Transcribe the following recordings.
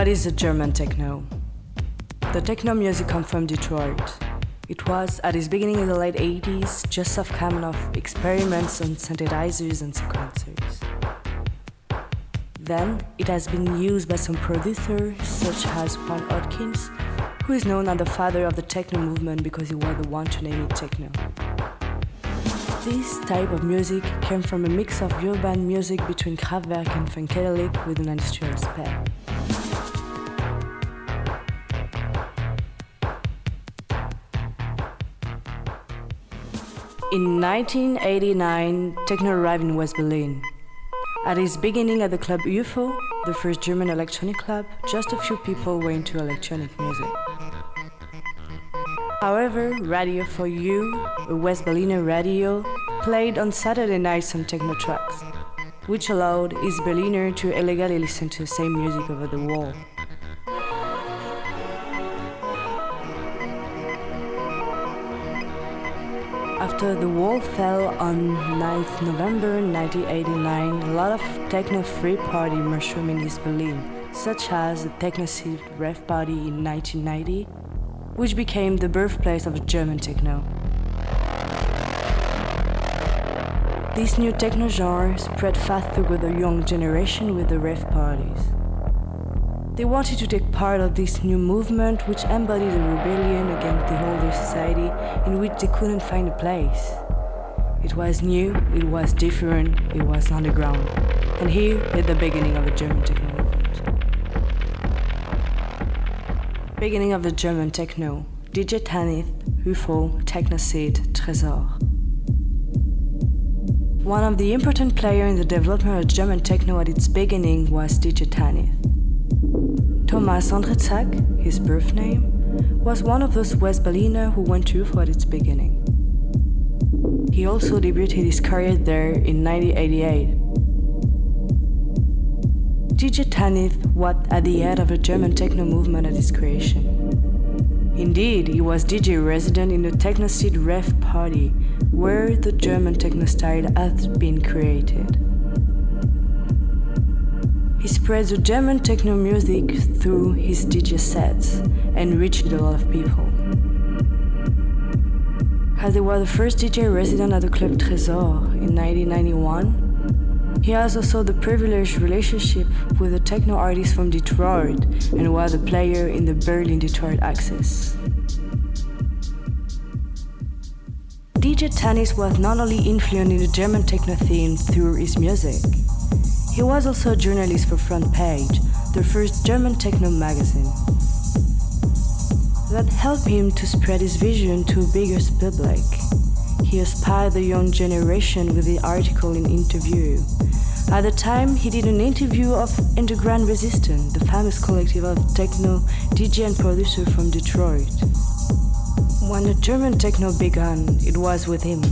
What is the German techno? The techno music comes from Detroit. It was, at its beginning in the late 80s, just a kind of experiments on synthesizers and sequencers. Then, it has been used by some producers such as Juan Hodkins, who is known as the father of the techno movement because he was the one to name it techno. This type of music came from a mix of urban music between Kraftwerk and Funkadelic with an industrial spec. In 1989, techno arrived in West Berlin. At its beginning at the club UFO, the first German electronic club, just a few people were into electronic music. However, Radio for You, a West Berliner radio, played on Saturday night some techno tracks, which allowed East Berliner to illegally listen to the same music over the wall. After the wall fell on 9th November 1989, a lot of techno free party mushroomed in East Berlin, such as the Techno Seed Rave Party in 1990, which became the birthplace of German techno. This new techno genre spread fast through the young generation with the rave parties. They wanted to take part of this new movement which embodied a rebellion against the older society in which they couldn't find a place. It was new, it was different, it was underground. And here is the beginning of the German techno movement. Beginning of the German techno, DJ Tanith, UFO, Techno Seed, Tresor. One of the important players in the development of German techno at its beginning was DJ Tanith. Thomas Andrzejczak, his birth name, was one of those West Berliner who went to UFO at its beginning. He also debuted his career there in 1988. DJ Tanith was at the head of the German techno movement at its creation. Indeed, he was DJ resident in the Techno Seed Rave Party, where the German techno style has been created. He spread the German techno music through his DJ sets and reached a lot of people. As he was the first DJ resident at the Club Tresor in 1991, he has also the privileged relationship with a techno artist from Detroit and was a player in the Berlin-Detroit axis. DJ Tanith was not only influenced in the German techno theme through his music, he was also a journalist for Front Page, the first German techno magazine. That helped him to spread his vision to a bigger public. He inspired the young generation with the article and interview. At the time, he did an interview of Underground Resistance, the famous collective of techno DJ and producer from Detroit. When the German techno began, it was with him.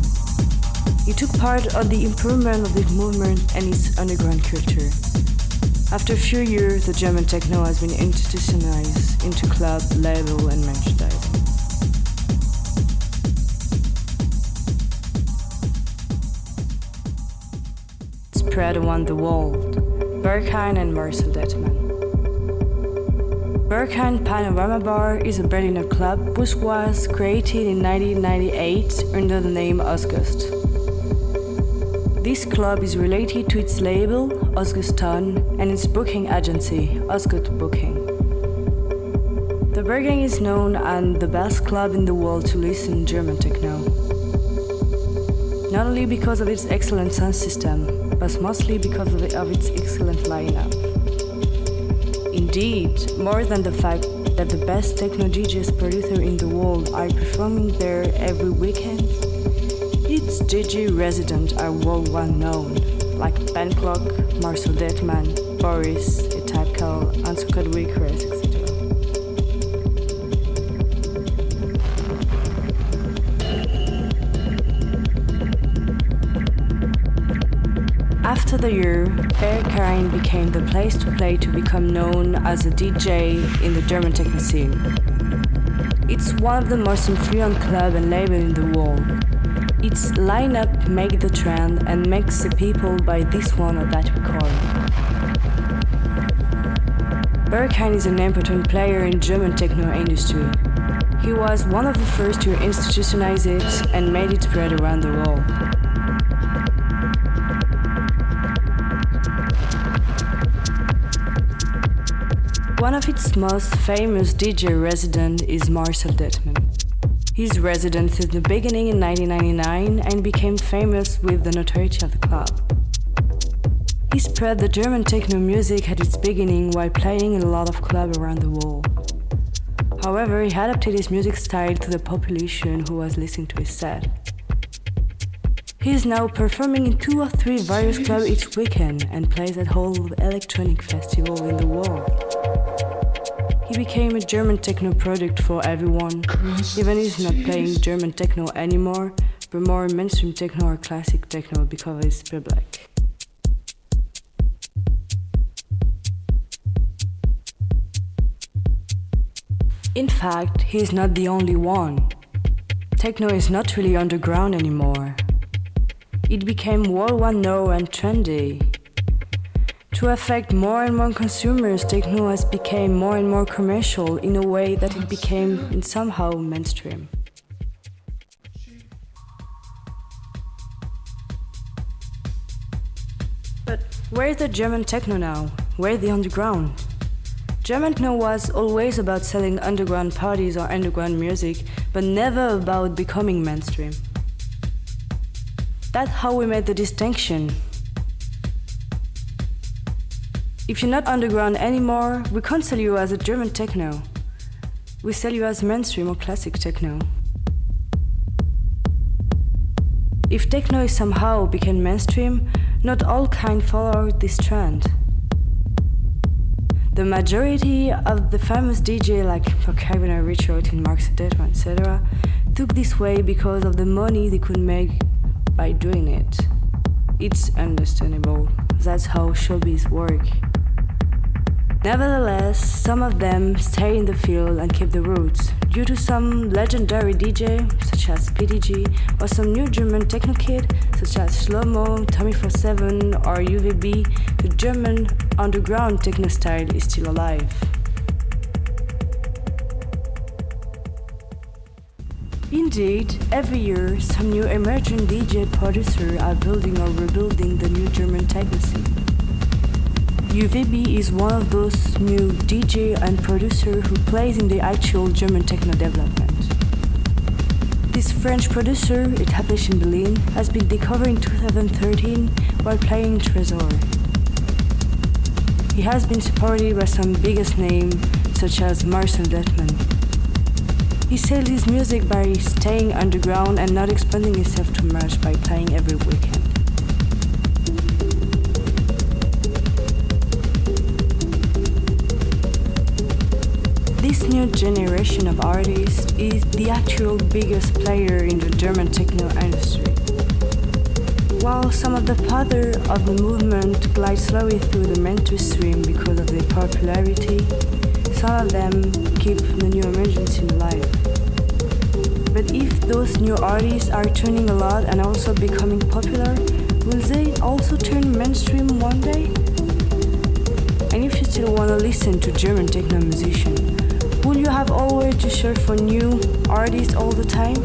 He took part of the improvement of the movement and its underground culture. After a few years, the German techno has been institutionalized into club, label, and merchandising. Spread around the world, Berghain and Marcel Detman. Berghain Panorama Bar is a Berliner club which was created in 1998 under the name Osgust. This club is related to its label, Osguston, and its booking agency, Osgut Booking. The Berghain is known as the best club in the world to listen to German techno. Not only because of its excellent sound system, but mostly because of its excellent lineup. Indeed, more than the fact that the best techno DJs producer in the world are performing there every weekend, its DJ residents are worldwide known, like Ben Clock, Marcel Detman, Boris, Etapkel, and Scott Wickers, etc. After the year, Berghain became the place to play to become known as a DJ in the German techno scene. It's one of the most influential clubs and labels in the world. Its lineup makes the trend and makes the people buy this one or that record. Berghain is an important player in German techno industry. He was one of the first to institutionalize it and made it spread around the world. One of its most famous DJ residents is Marcel Detman. He's resident since the beginning in 1999 and became famous with the notoriety of the club. He spread the German techno music at its beginning while playing in a lot of clubs around the world. However, he adapted his music style to the population who was listening to his set. He is now performing in 2 or 3 various clubs each weekend and plays at all electronic festivals in the world. He became a German techno product for everyone, even if he's not playing German techno anymore, but more mainstream techno or classic techno because of his public. In fact, he is not the only one. Techno is not really underground anymore. It became worldwide known and trendy. To affect more and more consumers, techno has become more and more commercial in a way that it became somehow mainstream. But where is the German techno now? Where is the underground? German techno was always about selling underground parties or underground music, but never about becoming mainstream. That's how we made the distinction. If you're not underground anymore, we can't sell you as a German techno. We sell you as mainstream or classic techno. If techno somehow became mainstream, not all kind followed this trend. The majority of the famous DJ like Calvin Richard and Mark Sedetman, etc. took this way because of the money they could make by doing it. It's understandable. That's how showbiz work. Nevertheless, some of them stay in the field and keep the roots, due to some legendary DJ, such as PDG, or some new German techno kid, such as Shlomo, Tommy47, or UVB. The German underground techno style is still alive. Indeed, every year, some new emerging DJ producers are building or rebuilding the new German techno scene. UVB is one of those new DJ and producer who plays in the actual German techno development. This French producer, established in Berlin, has been discovered in 2013 while playing Trésor. He has been supported by some biggest names such as Marcel Detman. He sells his music by staying underground and not expanding himself too much by playing every weekend. This new generation of artists is the actual biggest player in the German techno industry. While some of the father of the movement glide slowly through the mainstream because of their popularity, some of them keep the new emergency alive. But if those new artists are turning a lot and also becoming popular, will they also turn mainstream one day? And if you still want to listen to German techno musicians, will you have always to search for new artists all the time?